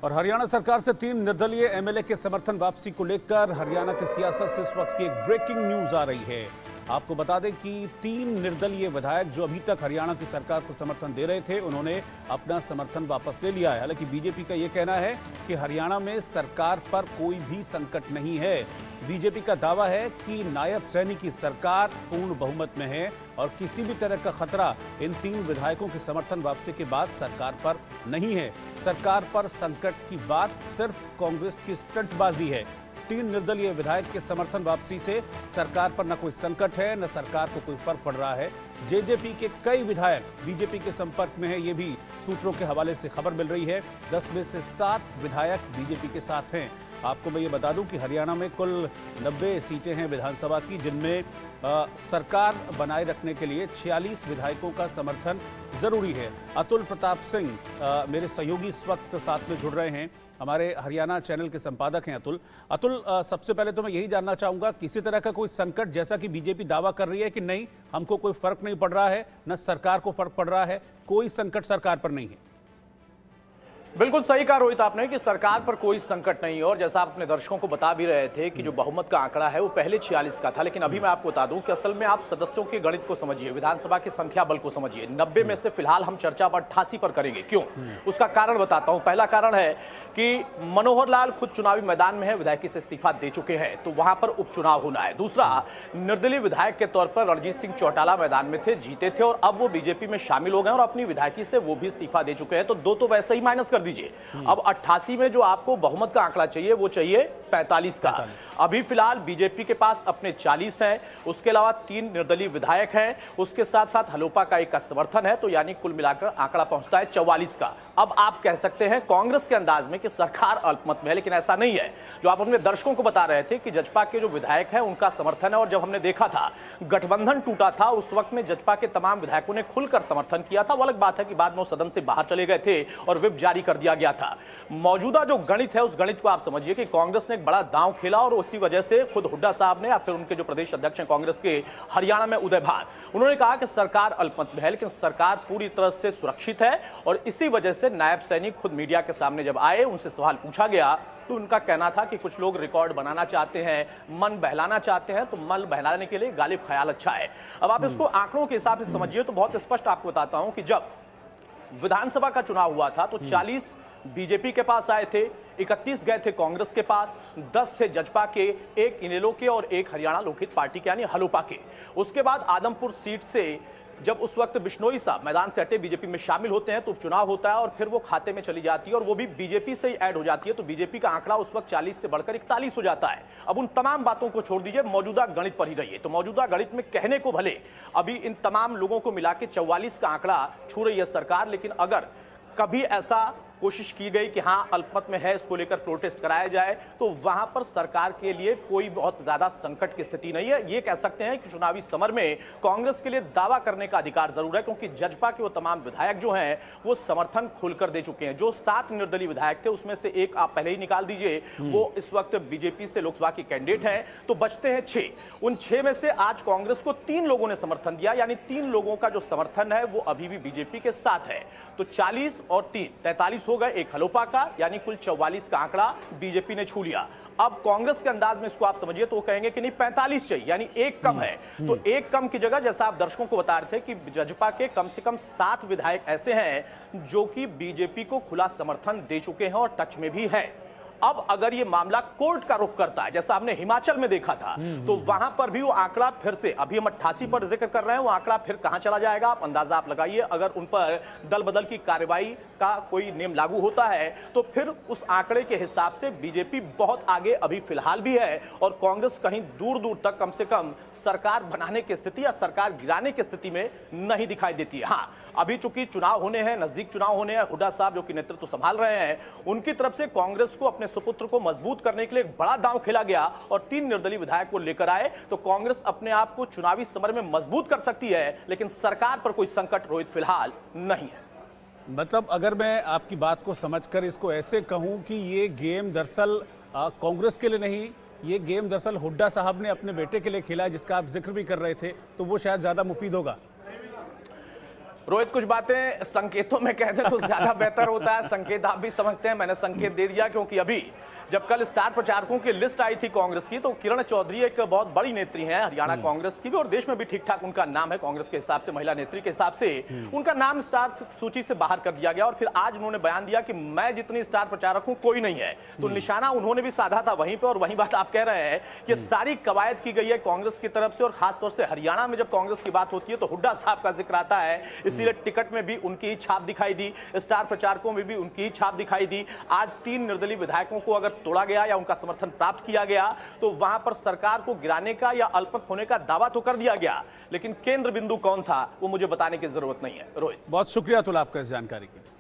और हरियाणा सरकार से 3 निर्दलीय एमएलए के समर्थन वापसी को लेकर हरियाणा की सियासत से इस वक्त की एक ब्रेकिंग न्यूज आ रही है। आपको बता दें कि 3 निर्दलीय विधायक जो अभी तक हरियाणा की सरकार को समर्थन दे रहे थे, उन्होंने अपना समर्थन वापस ले लिया है। हालांकि बीजेपी का यह कहना है कि हरियाणा में सरकार पर कोई भी संकट नहीं है। बीजेपी का दावा है कि नायब सैनी की सरकार पूर्ण बहुमत में है और किसी भी तरह का खतरा इन 3 विधायकों के समर्थन वापसी के बाद सरकार पर नहीं है। सरकार पर संकट की बात सिर्फ कांग्रेस की स्टंटबाजी है। 3 निर्दलीय विधायक के समर्थन वापसी से सरकार पर न कोई संकट है, न सरकार को कोई फर्क पड़ रहा है। जेजेपी के कई विधायक बीजेपी के संपर्क में है, ये भी सूत्रों के हवाले से खबर मिल रही है। 10 में से 7 विधायक बीजेपी के साथ हैं। आपको मैं ये बता दूं कि हरियाणा में कुल 90 सीटें हैं विधानसभा की, जिनमें सरकार बनाए रखने के लिए 46 विधायकों का समर्थन जरूरी है। अतुल प्रताप सिंह मेरे सहयोगी इस वक्त साथ में जुड़ रहे हैं, हमारे हरियाणा चैनल के संपादक हैं अतुल, सबसे पहले तो मैं यही जानना चाहूंगा, किसी तरह का कोई संकट जैसा कि बीजेपी दावा कर रही है कि नहीं हमको कोई फर्क नहीं पड़ रहा है, न सरकार को फर्क पड़ रहा है, कोई संकट सरकार पर नहीं है? बिल्कुल सही कहा रोहित आपने कि सरकार पर कोई संकट नहीं है। और जैसा आप अपने दर्शकों को बता भी रहे थे कि जो बहुमत का आंकड़ा है वो पहले 46 का था, लेकिन अभी मैं आपको बता दूं कि असल में आप सदस्यों के गणित को समझिए, विधानसभा की संख्या बल को समझिए। 90 में से फिलहाल हम चर्चा 88 पर करेंगे। क्यों? उसका कारण बताता हूं। पहला कारण है कि मनोहर लाल खुद चुनावी मैदान में है, विधायकी से इस्तीफा दे चुके हैं, तो वहां पर उपचुनाव होना है। दूसरा, निर्दलीय विधायक के तौर पर रणजीत सिंह चौटाला मैदान में थे, जीते थे और अब वो बीजेपी में शामिल हो गए और अपनी विधायकी से वो भी इस्तीफा दे चुके हैं, तो 2 तो वैसे ही माइनस कर दीजिए। अब 88 में जो आपको बहुमत का आंकड़ा चाहिए वो चाहिए 45 का। अभी फिलहाल बीजेपी के पास अपने 40 हैं, उसके अलावा 3 निर्दलीय विधायक हैं, उसके साथ साथ हलोपा का एक का समर्थन है, तो यानी कुल मिलाकर आंकड़ा पहुंचता है 44 का। अब आप कह सकते हैं कांग्रेस के अंदाज में कि सरकार अल्पमत में है, लेकिन ऐसा नहीं है। जो आप अपने दर्शकों को बता रहे थे कि जजपा के जो विधायक हैं उनका समर्थन है, और जब हमने देखा था गठबंधन टूटा था उस वक्त में जजपा के तमाम विधायकों ने खुलकर समर्थन किया था। वो अलग बात है कि बाद में वो सदन से बाहर चले गए थे और व्हिप जारी कर दिया गया था। मौजूदा जो गणित है उस गणित को आप समझिए कि कांग्रेस ने एक बड़ा दांव खेला और उसी वजह से खुद हुड्डा साहब ने या फिर उनके जो प्रदेश अध्यक्ष हैं कांग्रेस के हरियाणा में उदय भान, उन्होंने कहा कि सरकार अल्पमत में है लेकिन सरकार पूरी तरह से सुरक्षित है। और इसी वजह से नायब सैनी खुद मीडिया के सामने जब आए, उनसे सवाल पूछा गया तो उनका कहना था कि कुछ लोग रिकॉर्ड बनाना चाहते हैं, मन बहलाना चाहते हैं, तो मन बहलाने के लिए गालिब ख्याल अच्छा है। अब आप इसको आंकड़ों के हिसाब से समझिए तो बहुत स्पष्ट आपको बताता हूं कि जब विधानसभा का चुनाव हुआ था तो 40 बीजेपी के पास आए थे, 31 गए थे कांग्रेस के पास, 10 थे जजपा के, 1 इनेलो के और 1 हरियाणा लोकहित पार्टी के यानी हलोपा के। उसके बाद आदमपुर सीट से जब उस वक्त बिश्नोई साहब मैदान से हटे बीजेपी में शामिल होते हैं तो उपचुनाव होता है और फिर वो खाते में चली जाती है और वो भी बीजेपी से ही ऐड हो जाती है, तो बीजेपी का आंकड़ा उस वक्त 40 से बढ़कर 41 हो जाता है। अब उन तमाम बातों को छोड़ दीजिए, मौजूदा गणित पर ही रहिए। तो मौजूदा गणित में कहने को भले अभी इन तमाम लोगों को मिला के 44 का आंकड़ा छू रही है सरकार, लेकिन अगर कभी ऐसा कोशिश की गई कि हाँ अल्पमत में है, इसको लेकर फ्लोर टेस्ट कराया जाए, तो वहां पर सरकार के लिए कोई बहुत ज्यादा संकट की स्थिति नहीं है। ये कह सकते हैं कि चुनावी समर में कांग्रेस के लिए दावा करने का अधिकार जरूर है, क्योंकि जजपा के वो तमाम विधायक जो हैं वो समर्थन खुलकर दे चुके हैं। जो 7 निर्दलीय विधायक थे उसमें से 1 आप पहले ही निकाल दीजिए, वो इस वक्त बीजेपी से लोकसभा के कैंडिडेट हैं, तो बचते हैं 6। उन 6 में से आज कांग्रेस को 3 लोगों ने समर्थन दिया, यानी 3 लोगों का जो समर्थन है वो अभी भी बीजेपी के साथ है। तो 40 और 3 43 हो गए, 1 हलोपा का, यानी कुल 44 का आंकड़ा बीजेपी ने छू लिया। अब कांग्रेस के अंदाज में इसको आप समझिए तो वो कहेंगे कि नहीं 45 चाहिए, यानी 1 कम है। तो 1 कम की जगह जैसा आप दर्शकों को बता रहे थे कि जजपा के कम से कम 7 विधायक ऐसे हैं जो कि बीजेपी को खुला समर्थन दे चुके हैं और टच में भी है। अब अगर ये मामला कोर्ट का रुख करता है जैसा हमने हिमाचल में देखा था, तो वहां पर भी वो आंकड़ा फिर से, अभी हम 88 पर जिक्र कर रहे हैं, वो आंकड़ा फिर कहां चला जाएगा आप अंदाजा आप लगाइए। अगर उन पर दल बदल की कार्रवाई का कोई नियम लागू होता है तो फिर उस आंकड़े के हिसाब से बीजेपी बहुत आगे अभी फिलहाल भी है और कांग्रेस कहीं दूर दूर तक कम से कम सरकार बनाने की स्थिति या सरकार गिराने की स्थिति में नहीं दिखाई देती है। हाँ, अभी चूंकि चुनाव होने हैं, नजदीक चुनाव होने हैं, हुड्डा साहब जो कि नेतृत्व संभाल रहे हैं, उनकी तरफ से कांग्रेस को अपने सुपुत्र को मजबूत करने के लिए एक बड़ा दांव खेला गया और 3 निर्दलीय विधायक को लेकर आए, तो कांग्रेस अपने आप को चुनावी समर में मजबूत कर सकती है, लेकिन सरकार पर कोई संकट रोहित फिलहाल नहीं है। मतलब अगर मैं आपकी बात को समझकर इसको ऐसे कहूं कि ये गेम दरअसल कांग्रेस के लिए नहीं, ये गेम दरअसल हुड्डा साहब ने अपने बेटे के लिए खेला है, जिसका आप जिक्र भी कर रहे थे, तो वो शायद ज्यादा मुफीद होगा। रोहित, कुछ बातें संकेतों में कह दें तो ज्यादा बेहतर होता है। संकेत आप भी समझते हैं, मैंने संकेत दे दिया, क्योंकि अभी जब कल स्टार प्रचारकों की लिस्ट आई थी कांग्रेस की, तो किरण चौधरी एक बहुत बड़ी नेत्री हैं हरियाणा कांग्रेस की भी, और देश में भी ठीक ठाक उनका नाम है कांग्रेस के हिसाब से, महिला नेत्री के हिसाब से उनका नाम स्टार सूची से बाहर कर दिया गया। और फिर आज उन्होंने बयान दिया कि मैं जितनी स्टार प्रचारक हूं कोई नहीं है। तो निशाना उन्होंने भी साधा था वहीं पर, और वही बात आप कह रहे हैं कि सारी कवायद की गई है कांग्रेस की तरफ से, और खासतौर से हरियाणा में जब कांग्रेस की बात होती है तो हुड्डा साहब का जिक्र आता है, इसीलिए टिकट में भी उनकी छाप दिखाई दी, स्टार प्रचारकों में भी उनकी छाप दिखाई दी। आज 3 निर्दलीय विधायकों को अगर तोड़ा गया या उनका समर्थन प्राप्त किया गया तो वहां पर सरकार को गिराने का या अल्पमत होने का दावा तो कर दिया गया, लेकिन केंद्र बिंदु कौन था वो मुझे बताने की जरूरत नहीं है। रोहित, बहुत शुक्रिया अतुल आपका इस जानकारी के लिए।